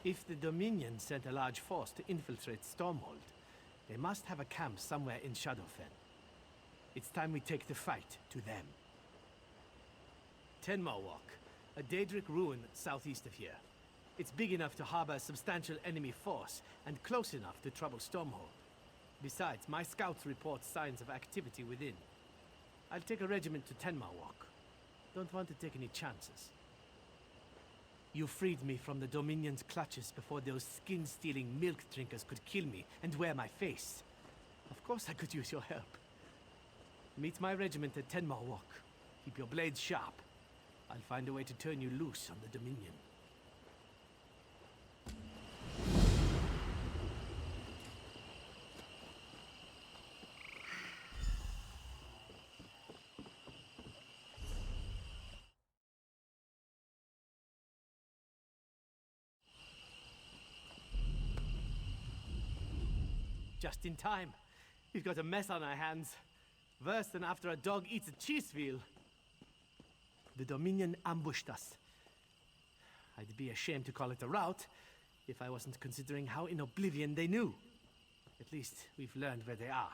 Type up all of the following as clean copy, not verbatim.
If the Dominion sent a large force to infiltrate Stormhold, they must have a camp somewhere in Shadowfen. It's time we take the fight to them. Tenmarwalk, a Daedric ruin southeast of here. It's big enough to harbor a substantial enemy force, and close enough to trouble Stormhold. Besides, my scouts report signs of activity within. I'll take a regiment to Tenmarwalk. Don't want to take any chances. You freed me from the Dominion's clutches before those skin-stealing milk drinkers could kill me and wear my face. Of course I could use your help. Meet my regiment at Tenmarwalk. Keep your blades sharp. I'll find a way to turn you loose on the Dominion. Just in time. We've got a mess on our hands. Worse than after a dog eats a cheese wheel. The Dominion ambushed us. I'd be ashamed to call it a rout if I wasn't considering how in oblivion they knew. At least we've learned where they are,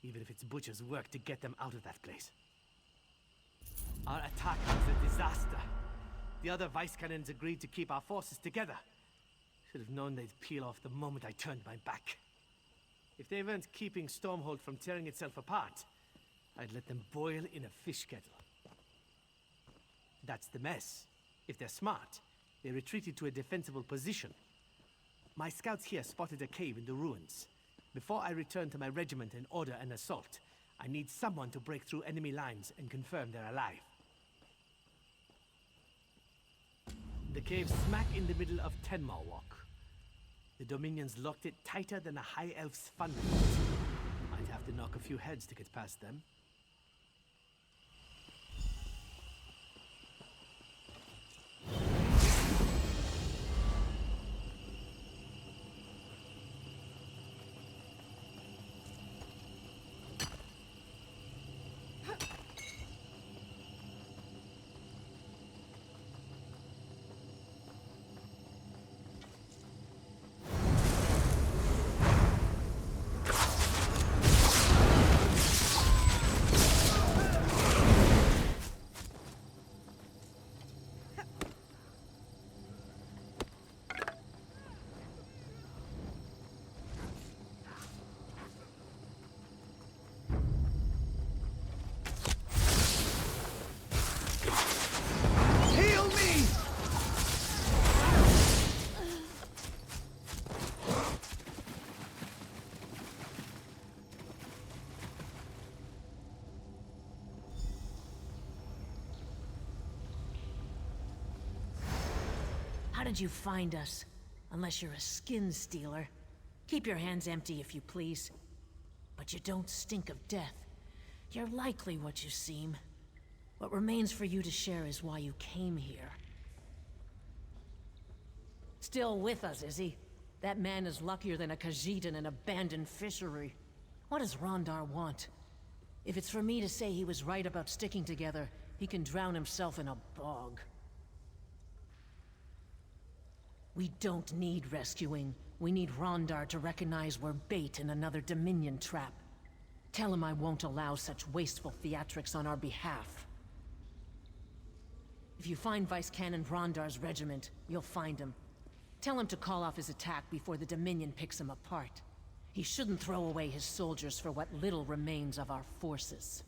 even if it's Butcher's work to get them out of that place. Our attack was a disaster. The other vice cannons agreed to keep our forces together. Should have known they'd peel off the moment I turned my back. If they weren't keeping Stormhold from tearing itself apart, I'd let them boil in a fish kettle. That's the mess. If they're smart, they retreated to a defensible position. My scouts here spotted a cave in the ruins. Before I return to my regiment and order an assault, I need someone to break through enemy lines and confirm they're alive. The cave's smack in the middle of Tenmarwalk. The Dominion's locked it tighter than a High Elf's fundament. Might have to knock a few heads to get past them. How did you find us? Unless you're a skin stealer. Keep your hands empty if you please. But you don't stink of death. You're likely what you seem. What remains for you to share is why you came here. Still with us, is he? That man is luckier than a Khajiit in an abandoned fishery. What does Rondar want? If it's for me to say he was right about sticking together, he can drown himself in a bog. We don't need rescuing. We need Rondar to recognize we're bait in another Dominion trap. Tell him I won't allow such wasteful theatrics on our behalf. If you find Vice Canon Rondar's regiment, you'll find him. Tell him to call off his attack before the Dominion picks him apart. He shouldn't throw away his soldiers for what little remains of our forces.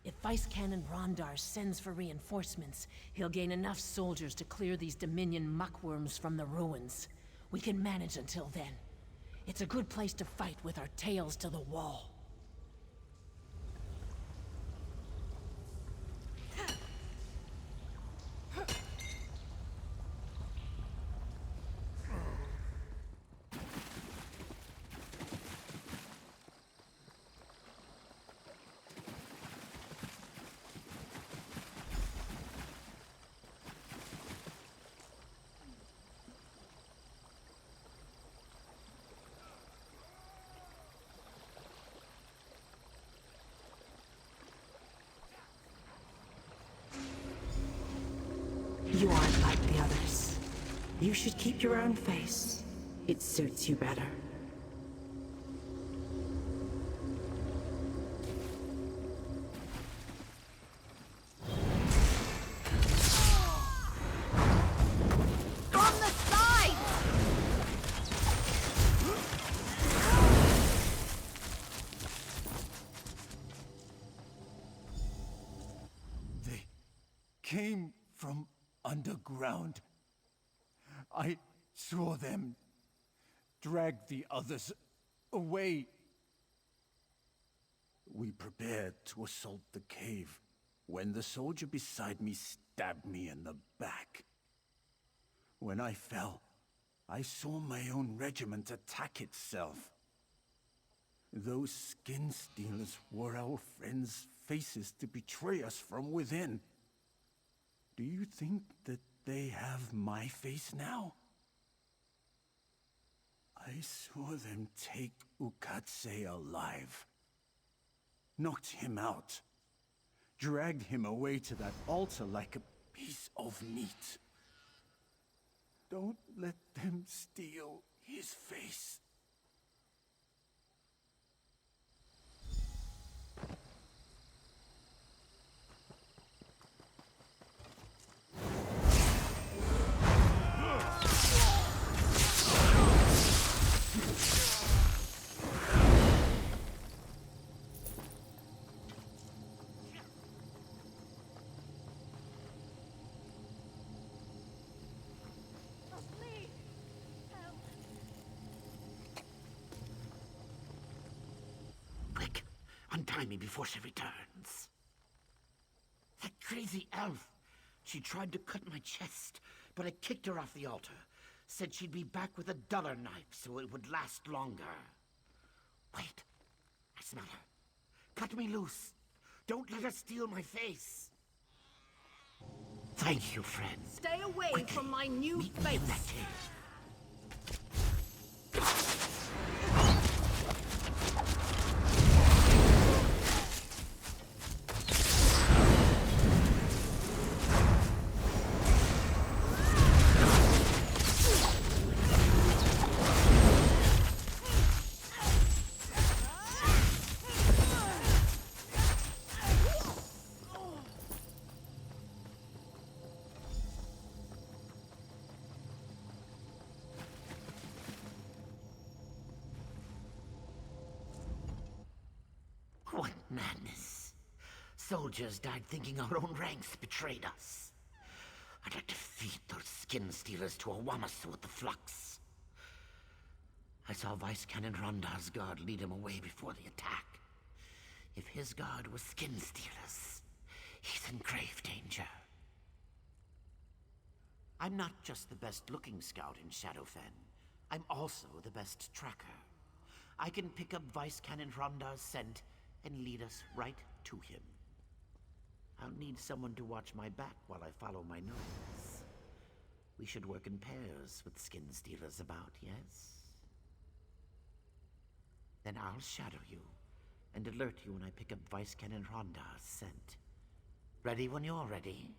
If Vice Canon Rondar sends for reinforcements, he'll gain enough soldiers to clear these Dominion muckworms from the ruins. We can manage until then. It's a good place to fight with our tails to the wall. You aren't like the others. You should keep your own face. It suits you better. On the side! They came from underground. I saw them drag the others away. We prepared to assault the cave when the soldier beside me stabbed me in the back. When I fell, I saw my own regiment attack itself. Those skin stealers wore our friends' faces to betray us from within. Do you think that they have my face now? I saw them take Ukatse alive. Knocked him out. Dragged him away to that altar like a piece of meat. Don't let them steal his face. Quick, untie me before she returns. That crazy elf. She tried to cut my chest, but I kicked her off the altar. Said she'd be back with a duller knife so it would last longer. Wait, I smell her. Cut me loose. Don't let her steal my face. Thank you, friend. Stay away Quickly, from my new meet me in face. that cave. What madness. Soldiers died thinking our own ranks betrayed us. I'd like to feed those skin stealers to a Wamasu with the flux. I saw Vice Canon Rondar's guard lead him away before the attack. If his guard was skin stealers, he's in grave danger. I'm not just the best-looking scout in Shadowfen. I'm also the best tracker. I can pick up Vice Canon Rondar's scent and lead us right to him. I'll need someone to watch my back while I follow my nose. We should work in pairs with skin stealers about, yes? Then I'll shadow you and alert you when I pick up Vice Canon Rondar's scent. Ready when you're ready?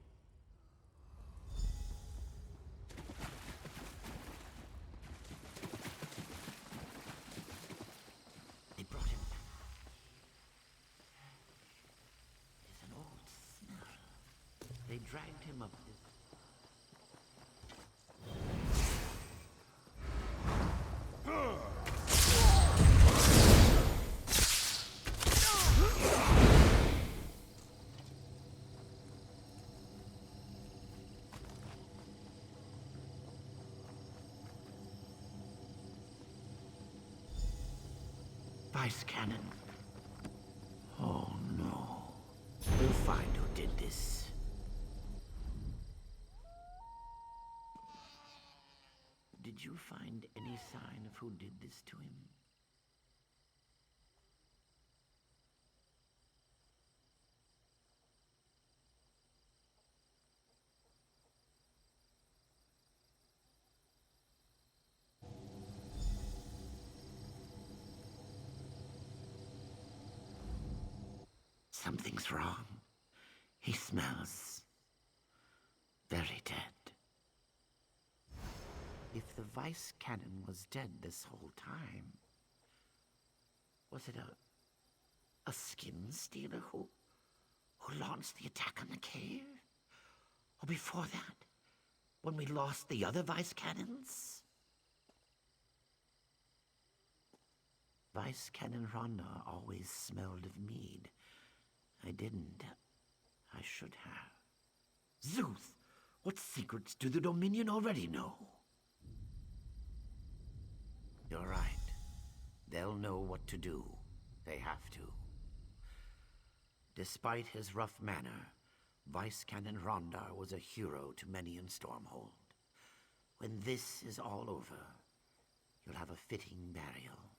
They brought him back. It's an old smell. They dragged him up this... Vice Canon. Oh no. We'll find who did this. Did you find any sign of who did this to him? Something's wrong. He smells very dead. the Vice Cannon was dead this whole time, was it a skin stealer who launched the attack on the cave? Or before that, when we lost the other Vice Cannons? Vice Cannon Rhonda always smelled of mead. I didn't. I should have. Zeus! What secrets do the Dominion already know? You're right. They'll know what to do. They have to. Despite his rough manner, Vice Cannon Rondar was a hero to many in Stormhold. When this is all over, you'll have a fitting burial.